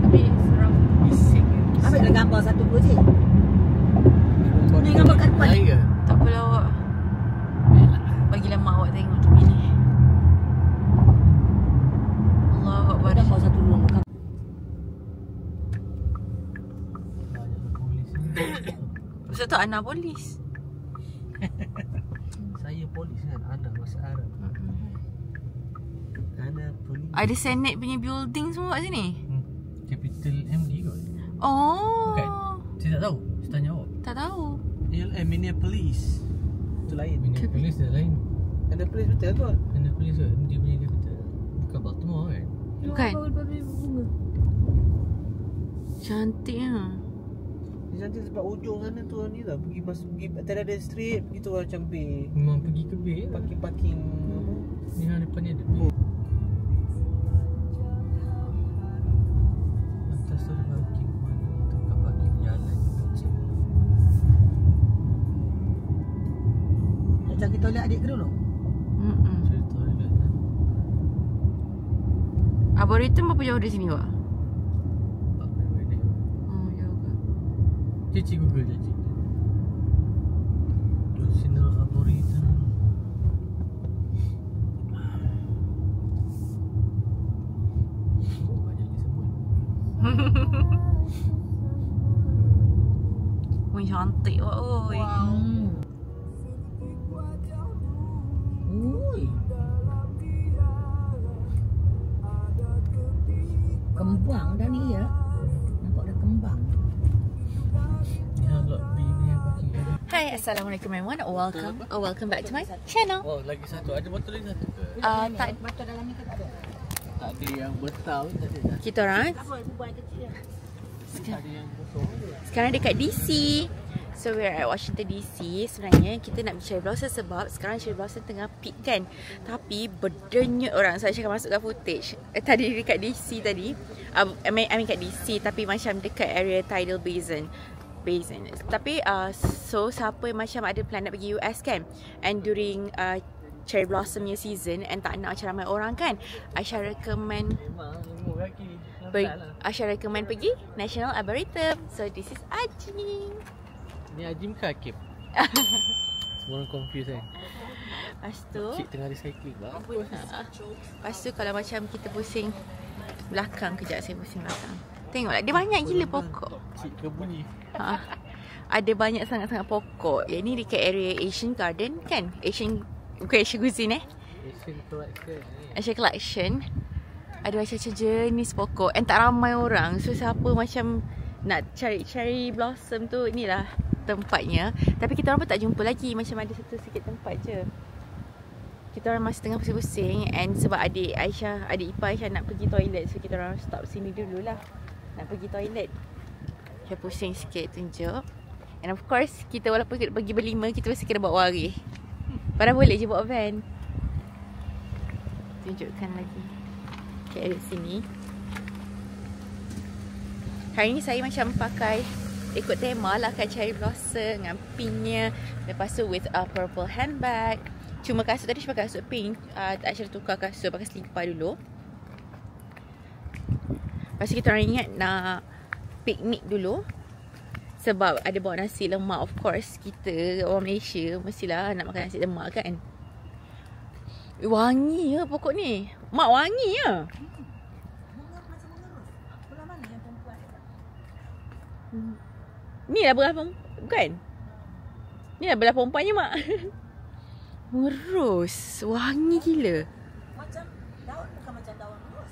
Tapi seram. Bising kan. Ambil gambar satu dua je. Ni gambar kat depan. Lain ke? Tak apalah awak. Bagilah mak awak tengok tepi ni. Allahu Akbar. Gambar satu dua. Banyak polis ni. Maksud tu anak polis. Saya polis kan. Anda bahasa Arab. Anda polis. Ada Senate punya building semua kat sini. Capital MD kot. Oh. Bukan? Saya tak tahu. Saya tanya awak. Tak tahu. Minneapolis. Itu lain. Minneapolis dah lain. Minneapolis betul kot. Minneapolis kot. Dia punya capital. Bukan Baltimore kan? Bukan. Cantiknya. Dia cantik sebab ujung sana tu ni lah. Pergi tadi ada street. Pergi tu macam bay. Memang pergi ke bay lah. Parking apa. Ni yang depan ni ada bay. Atas tu ada parking mana tu. Kat parking jalan je kecil. Nak cari toilet adik ke dulu? Cari toilet lah. Arboretum berapa jauh dari sini, Wak? 40 minit. Oh, jauh ke? Cici Google je cik. National Arboretum. Oh, banyak disebut. Oh, cantik, Wak. Oi. Ui. Kembang dah ni ya. Nampak dah kembang. Ni lot B ni yang parking ada. Hai, Assalamualaikum everyone. Welcome back to my channel. Oh, lagi satu. Ada botol lagi satu ke? Tak, Botol dalam ni ke tak ada? Tak ada yang besar pun tak ada dah. kita orang Apa bubuan kecil ya? Tak ada yang kosong je. sekarang dekat DC. So we're at Washington DC. Sebenarnya kita nak pergi cherry blossom sebab sekarang cherry blossom tengah peak kan. Tapi berdenyut orang. Saya akan masukkan footage tadi dekat DC tadi. I mean kat DC tapi macam dekat area Tidal Basin. Tapi so siapa yang macam ada plan nak pergi US kan, and during cherry blossom season and tak nak macam ramai orang kan, I shall recommend Memang lembu kaki. I shall recommend pergi National Arboretum. So this is Ajim. Ni Ajim ke Akib? Orang confused kan? Lepas tu Cik tengah recycling. Bagus. lepas tu kalau macam kita pusing belakang, kejap saya pusing belakang. Tengoklah dia banyak gila pokok. Cik kebunyi. Ada banyak sangat-sangat pokok. Yang ni dekat area Asian Garden kan? Bukan Asian Cuisine Asian Collection. Asian Collection. Ada macam-macam jenis pokok and tak ramai orang. So siapa macam nak cari cherry blossom tu, inilah tempatnya. Tapi kita orang pun tak jumpa lagi. Macam ada satu sikit tempat je. Kita orang masih tengah pusing-pusing. And sebab adik ipar Aisyah nak pergi toilet. So kita orang stop sini dululah. Nak pergi toilet. Saya pusing sikit, tunjuk. And of course kita walaupun kita pergi berlima, kita mesti kena bawa waris. Padahal boleh je bawa van. Tunjukkan lagi kat area sini. Hari ni saya macam pakai ikut tema lah kan, cherry blossom dengan pinknya. Lepas tu with a purple handbag. Cuma kasut tadi pakai kasut pink. Aisyah tukar kasut, pakai selipar dulu. Lepas tu kita orang ingat nak piknik dulu. Sebab ada bawa nasi lemak. Of course kita orang Malaysia mestilah nak makan nasi lemak kan. Wangi ya pokok ni. Mak wangi ya. Ni lah belah bukan? Ni lah belah perempuannya mak. Merus. Wangi gila. Macam daun bukan macam daun ros.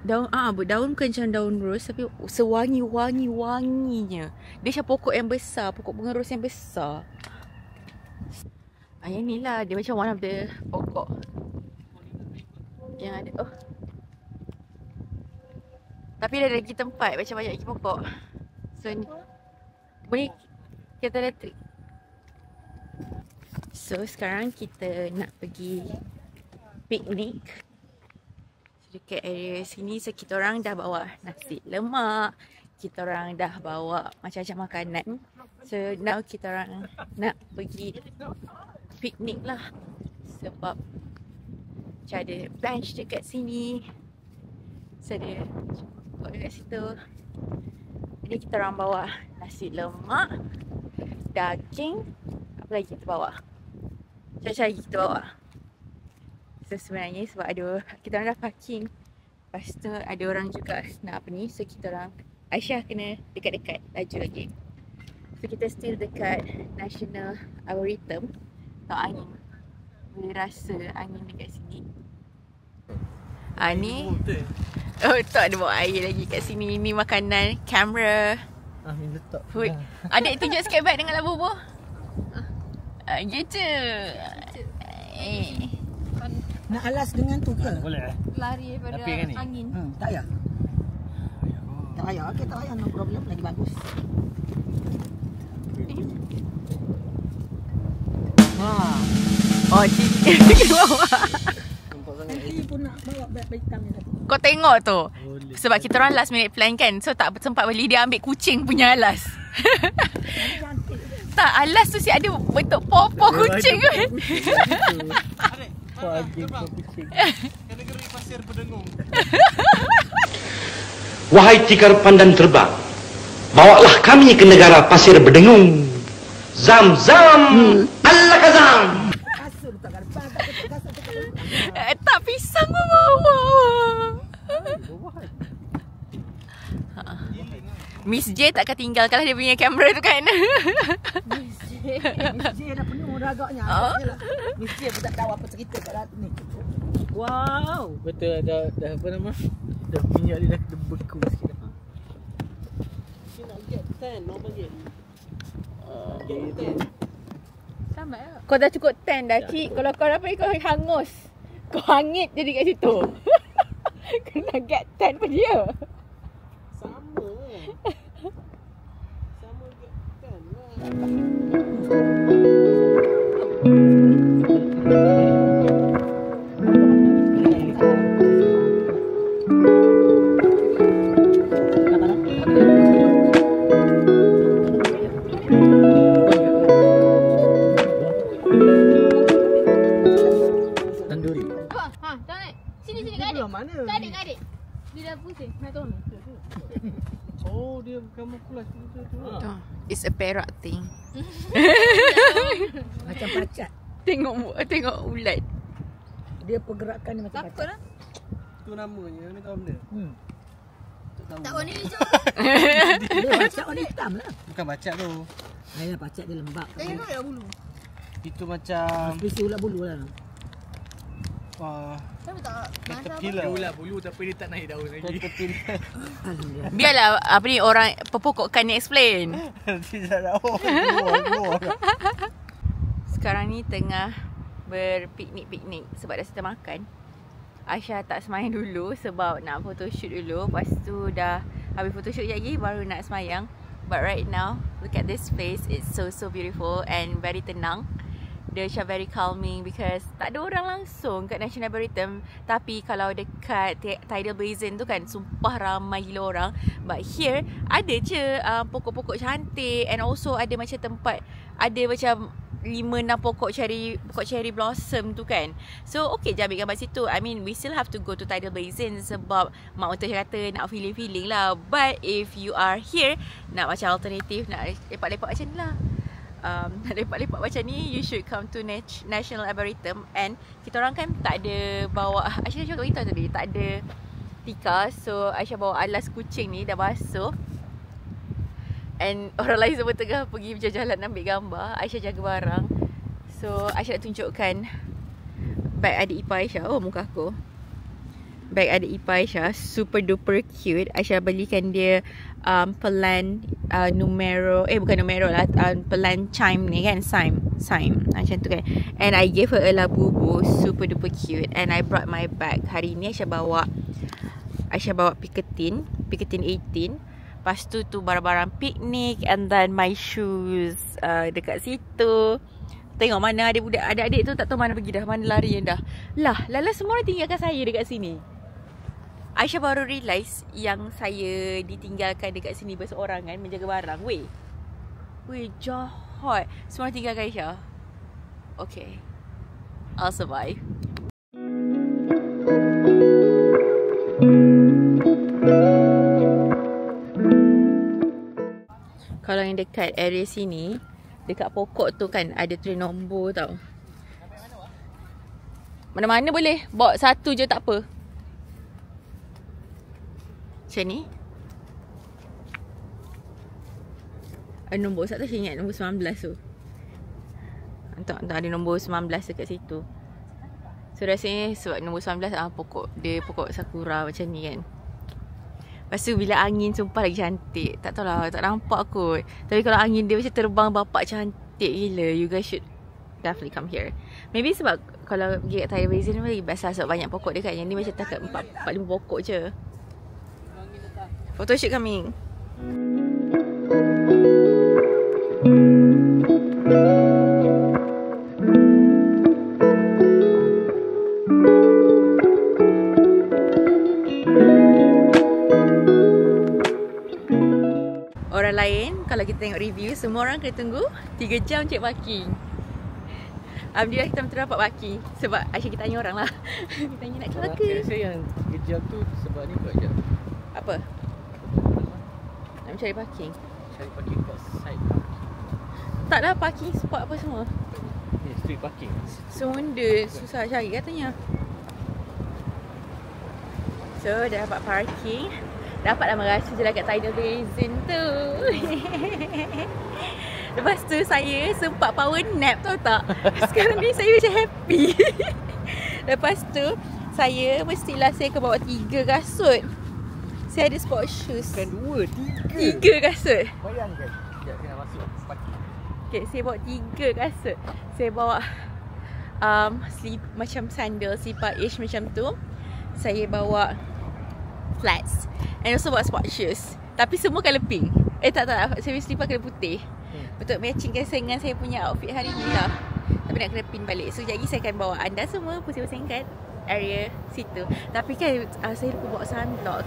Daun bukan macam daun ros, tapi sewangi-wanginya. Dia macam pokok yang besar, pokok bunga ros yang besar. Yang ni lah, dia macam one of the pokok yang ada. Tapi ada lagi tempat macam banyak lagi pokok. So ni boleh kita elektrik. So sekarang kita nak pergi piknik dekat area sini. So kita orang dah bawa nasi lemak, kita orang dah bawa macam-macam makanan. So now kita orang nak pergi piknik lah. Sebab macam ada bench dekat sini. So dia buat kat situ. Jadi kita orang bawa nasi lemak, daging, apa lagi kita bawa? Macam-macam lagi kita bawa. So sebenarnya sebab kita orang dah parking. Lepas tu ada orang juga nak apa ni. So kita orang, Aisyah kena dekat-dekat laju lagi. So kita still dekat National Arboretum. Tahu angin. Boleh rasa angin dekat sini. Ni oh tak ada bawa air lagi kat sini. Ni makanan, kamera, Amin letak. food. Adik tunjuk sikit bag dengan labu buah. Gitu. Nak alas dengan tu ke? Boleh Lari daripada Tapi kan ni? angin. Tak payah. Tak payah. Okey, tak payah. No problem. Lagi bagus. Oh, cik bawa. Nampak sangat. Nanti pun nak bawa beg hitam ni satu. Kau tengok tu. Boleh. Sebab kita orang last minute plan kan. So tak sempat beli. Dia ambil kucing punya alas. Cantik. Tak, alas tu si ada bentuk paw-paw kucing kan. Pagi kucing. Negeri Pasir Berdengung. Wahai tikar pandan terbang, bawalah kami ke negara pasir berdengung. Zam zam, Allah kazam. Kasut tak ada. Kasut tak ada. Tak, pisang pun bawa. Miss J takkan tinggalkanlah dia punya kamera tu kan. Miss J dah penuh ragaknya. Miss J pun tak tahu apa cerita kat ni. Wow. Betul dah apa nama? Dah minyak dia dah beku sikit dah. Dia nak get 10, normal get. Get 10. Sama lah. Kau dah cukup 10 dah cik. Kalau kau dapat kau hangus. Kau hangit jadi kat situ. Kena get 10 pun dia. Sama kan? Sama get 10 lah. Tanduri. Tak naik. Sini Dia kat adik. belah mana? Kat adik. Dia dah pusing. Naik turun. Oh, dia camouflage tu. It's a perak thing. Macam pacat. Tengok ulat. Dia pergerakan dia macam Takut pacat. lah. Tu namanya, ni tahu benda. Tak warna hijau. Dia pacat warna hitam lah. Bukan bacat tu. Ayah pacat dia lembab. Tengok dah bulu. Itu macam Spesies ulat bulu lah. Tapi tak masa apa. caterpillar. Dia ulat bulu tapi dia tak naik daun lagi. Caterpillar. Alhamdulillah. Biarlah apa ni orang pepokokkan ni explain. Tidak ada. Oh, keluar. Sekarang ni tengah berpiknik-piknik sebab dah setengah makan. Aisyah tak semayang dulu sebab nak photoshoot dulu. Lepas tu dah habis photoshoot lagi baru nak semayang. But right now, look at this place. It's so beautiful and very tenang. Dia macam very calming because tak ada orang langsung kat National Arboretum. Tapi kalau dekat Tidal Basin tu kan sumpah ramai gila orang. But here ada je pokok-pokok cantik and also ada macam tempat, ada macam 5-6 pokok cherry blossom tu kan. So okay je ambil gambar situ. I mean we still have to go to Tidal Basin sebab mak mentua kata nak feeling lah. But if you are here nak macam alternatif, nak lepak-lepak macam ni lah, nak lepak-lepak macam ni, you should come to National Arboretum. And kita orang kan tak ada bawa, Aisyah cakap kita tadi tak ada tikar. So Aisyah bawa alas kucing ni dah basuh. And orang lain semua tengah pergi berjalan ambil gambar. Aisyah jaga barang. So Aisyah nak tunjukkan bag adik ipar Aisyah. Oh muka aku. Bag adik ipar Aisyah super duper cute. Aisyah belikan dia pelan numero, bukan numero lah, pelan chime ni kan, chime macam tu kan. And I gave her a labubu, super duper cute. And I brought my bag. Hari ni Aisyah bawa Picatinny 18. Lepas tu barang-barang piknik. And then my shoes dekat situ. Tengok mana adik-adik tu tak tahu mana pergi dah, mana lari yang dah. Lala semua orang tinggalkan saya dekat sini. Aisyah baru realise yang saya ditinggalkan dekat sini berseorangan menjaga barang. Weh jahat. Semua orang tinggalkan Aisyah. Okay, I'll survive. Kalau yang dekat area sini, dekat pokok tu kan ada tulis nombor tau. Mana-mana boleh. Bawa satu je tak apa. Macam ni. Nombor satu saya ingat nombor 19 tu. Entah ada nombor 19 dekat situ. So rasanya sebab nombor 19 pokok. Dia pokok sakura macam ni kan. Lepas tu bila angin sumpah lagi cantik. Tak tahulah, tak nampak kot. Tapi kalau angin dia macam terbang bapak cantik gila. You guys should definitely come here. Maybe sebab kalau pergi kat Thai Basin ni lagi biasa sebab banyak pokok dia kan. Yang ni macam takat 4-5 pokok je. Photoshoot coming. Orang lain kalau kita tengok review, semua orang kena tunggu 3 jam cek parking. Alhamdulillah kita betul dapat parking. Sebab Aisyah kita tanya orang lah. Kita tanya nak keluar ke? Saya yang 3 jam tu sebab ni kot je. Apa? Nak mencari parking? Cari parking kat side. Tak lah parking spot apa semua. Ni street parking. Semua benda susah cari katanya. So dah dapat parking. Dapatlah merasa je lah kat Tidal Basin tu. Lepas tu saya sempat power nap, tahu tak? Sekarang ni saya macam happy. Lepas tu saya mestilah saya akan bawa 3 kasut. Saya ada sport shoes. Bukan 2, 3. 3 kasut. Bayangkan. Sekejap kena masuk parking. Okay, saya bawa 3 kasut. Saya bawa macam sandal, slipper-ish macam tu. Saya bawa flats. And also bawa sport shoes. Tapi semua colour pink. Tak. Saya slipper colour putih. Untuk matchingkan dengan saya punya outfit hari ni lah. Tapi nak kena pin balik. So jadi saya akan bawa anda semua pusing-pusing kat area situ. Tapi kan saya lupa bawa sunblock.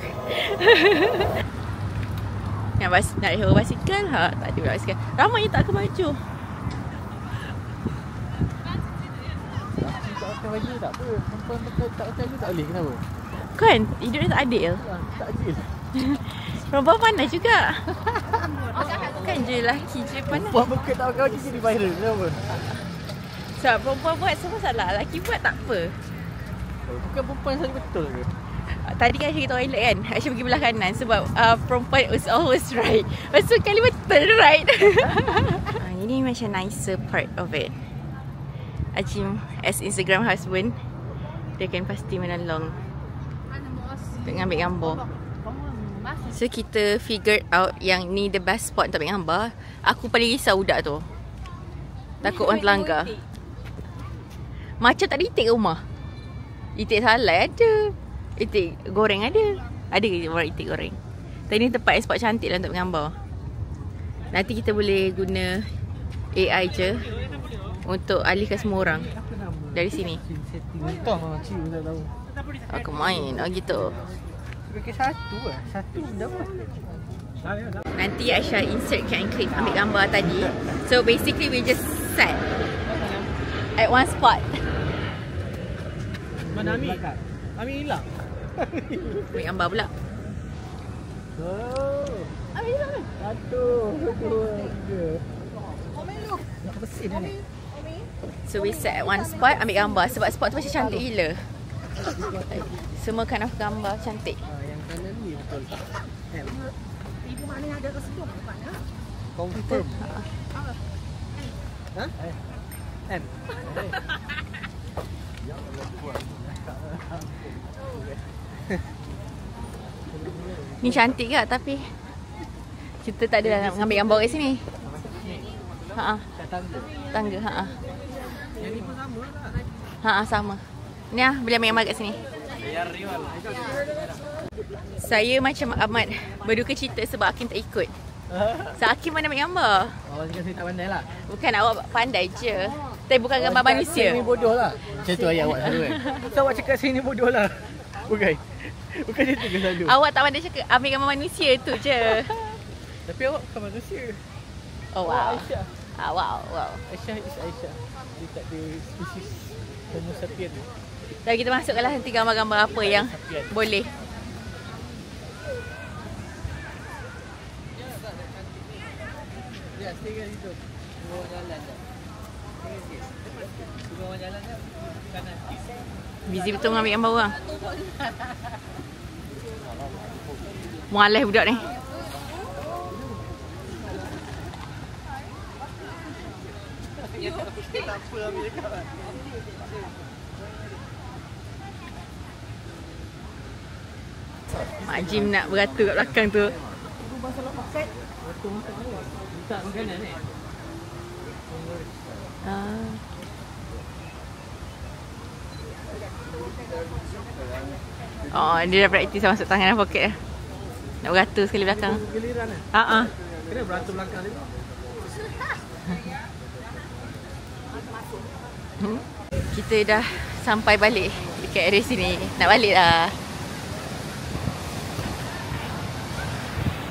Nak hero basikal? Tak ada basikal. Ramai tak akan maju. Tak pakai baju tak apa. Perempuan tak pakai baju tak boleh. Kenapa? Kan? Hidup dia tak adil. Tak adil. Perempuan pandai juga. Kan je lelaki je pandai. Perempuan betul tak pakai baju jadi viral. Kenapa? Sebab perempuan buat semua salah. Lelaki buat tak apa. Bukan perempuan saja betul ke? Tadi kan Aisyah pergi toilet kan. Aisyah pergi belah kanan sebab perempuan is always right. Lepas tu kali betul right. Ini macam nicer part of it. Acim as Instagram husband, dia kan pasti menolong untuk ambil gambar. So kita figured out yang ni the best spot untuk ambil gambar. Aku paling risau budak tu. Takut orang terlanggar. Macam tak ada itik rumah. Itik salai ada. Itik goreng ada. Ada ke orang itik goreng? Tapi ni tempat spot cantik lah untuk gambar. Nanti kita boleh guna AI je untuk alihkan semua orang dari sini. Entah cik tak tahu. Aku main gitu. Pakai satu lah. Satu dah apa? Nanti Aisyah insert and click ambil gambar tadi. So basically we just set at one spot. Mana Ami? Ami hilang. Ambil gambar pula. Oh. Ambil hilang kan? Satu, dua, tiga. Nak bersih dia ni. So we set at one spot ambil gambar. Sebab spot tu macam cantik gila. Semua kind of gambar cantik. Yang kanan ni betul. Ibu maknanya ada kesedung mana? Confirm. Ha? N. Ni cantik ke tapi kita tak ada nak ambil gambar kat sini. Kat tangga. Tangga, Yang ni pun sama lah. Sama. Ni boleh ambil gambar kat sini. Saya macam amat berduka cita sebab Hakim tak ikut. So Hakim mana ambil gambar? Awak cakap saya tak pandai lah. Bukan awak pandai je. Tapi bukan gambar manusia. Saya ni bodoh lah. Macam tu ayat awak selalu kan. So awak cakap saya ni bodoh lah. Bukan. Bukan macam tu ke selalu. Awak tak pandai cakap ambil gambar manusia tu je. Tapi awak bukan manusia. Oh wow. Aisyah. Wow. Aisyah is Aisyah. Dia tak ada spesies Homo sapien. Dan kita masukkanlah nanti gambar-gambar apa yang boleh. stay kat situ. Tunggu orang jalan je. Stay sikit. Tunggu orang jalan je. Kanan sikit. Busy betul dengan ambil gambar orang. Mualaf budak ni. Tak apa ambil dekat. Mak Jim nak beratur kat belakang tu. Tak makanan ni. Oh, dia dah praktis masuk tangan dalam poket dah. Nak beratur sekali belakang. Giliran ni. Kena beratur belakang ni. Kita dah sampai balik dekat area sini. Nak balik dah.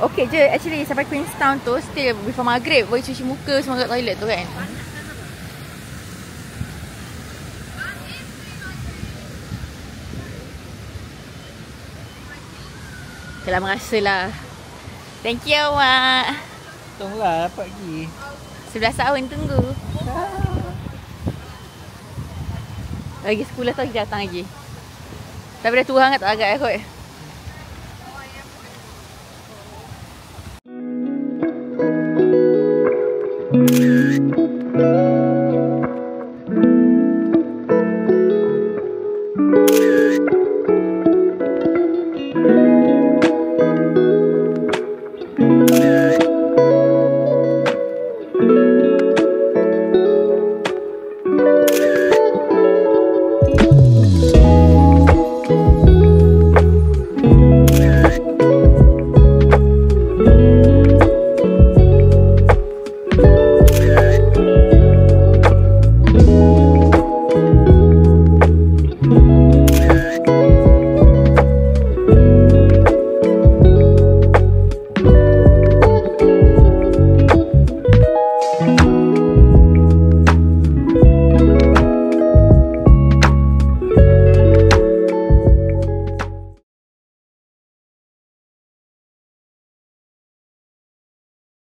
Okay je, actually sampai Queenstown tu still before maghrib. Boleh cuci muka semua kat toilet tu kan. Telah merasalah. Thank you awak. Tunggulah dapat pergi. 11 tahun tunggu. Lagi 10 tahun kita datang lagi. Tapi dah tua sangat tak agak kot.